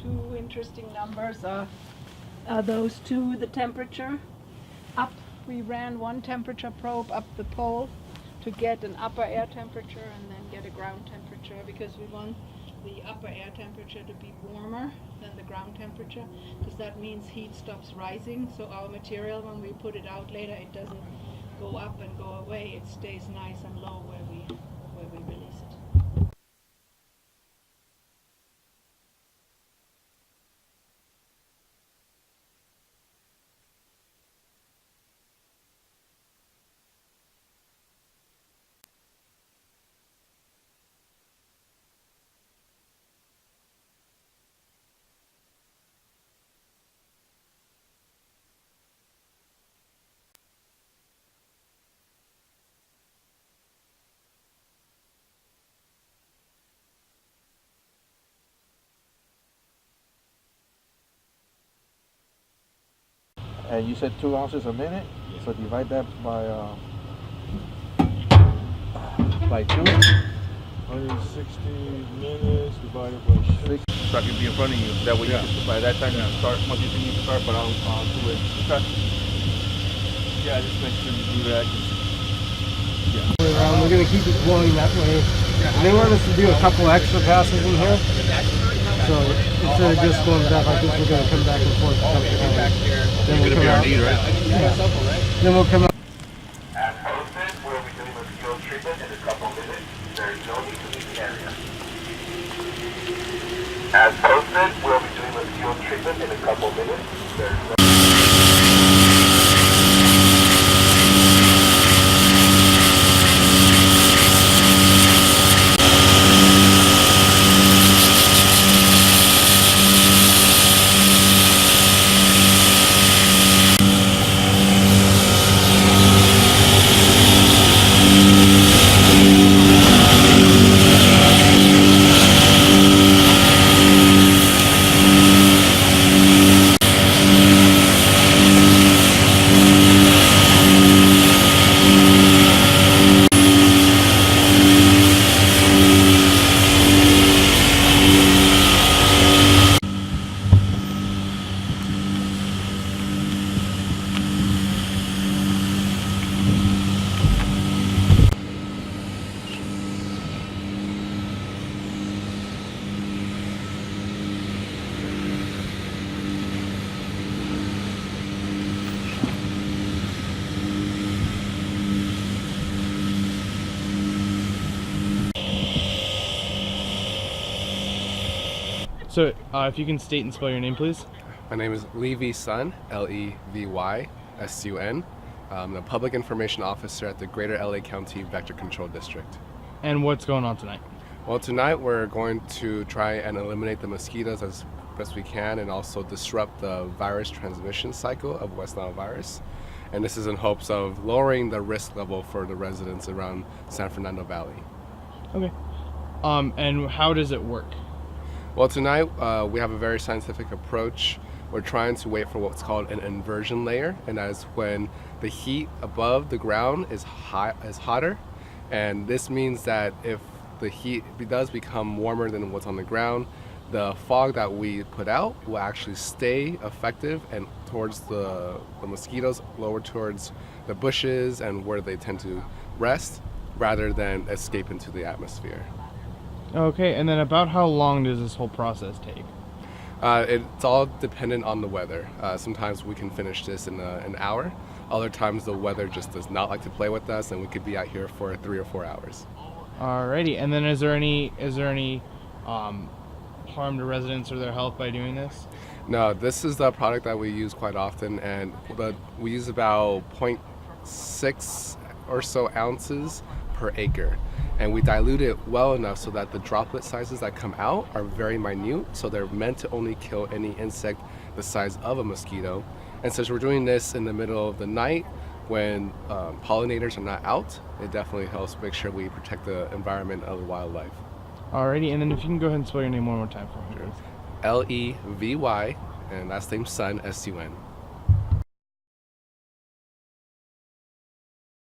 two interesting numbers are those two, the temperature. Up, we ran one temperature probe up the pole to get an upper air temperature and then get a ground temperature, because we want the upper air temperature to be warmer than the ground temperature, because that means heat stops rising. So our material, when we put it out later, it doesn't go up and go away. It stays nice and low where we release it. And you said 2 ounces a minute, so divide that by 2. 160 minutes divided by 6. So I can be in front of you. That way, by that time you start. Once you think you start, but I'll do it. Okay. Yeah, just make sure you do that. We're going to keep it flowing that way. And they want us to do a couple extra passes in here. So instead of just going back like this, we're going to come back and forth a couple times. Then we'll come out. Then we'll come out. As posted, we'll be doing mosquito treatment in a couple minutes. There is no need to leave the area. As posted, we'll be doing mosquito treatment in a couple minutes. There is no So, if you can state and spell your name, please. My name is Levy Sun, Levy-Sun. I'm the Public Information Officer at the Greater LA County Vector Control District. And what's going on tonight? Well, tonight we're going to try and eliminate the mosquitoes as best we can and also disrupt the virus transmission cycle of West Nile Virus. And this is in hopes of lowering the risk level for the residents around San Fernando Valley. Okay. And how does it work? Well, tonight we have a very scientific approach. We're trying to wait for what's called an inversion layer, and that is when the heat above the ground is hotter, and this means that if the heat does become warmer than what's on the ground, the fog that we put out will actually stay effective and towards the mosquitoes, lower towards the bushes and where they tend to rest, rather than escape into the atmosphere. Okay, and then about how long does this whole process take? It's all dependent on the weather. Sometimes we can finish this in an hour. Other times the weather just does not like to play with us, and we could be out here for 3 or 4 hours. Alrighty, and then is there any harm to residents or their health by doing this? No, this is the product that we use quite often, and we use about 0.6 or so ounces per acre. And we dilute it well enough so that the droplet sizes that come out are very minute, so they're meant to only kill any insect the size of a mosquito. And since we're doing this in the middle of the night when pollinators are not out, it definitely helps make sure we protect the environment of the wildlife. Alrighty, and then if you can go ahead and spell your name one more time for me. Levy, and last name Sun, Sun.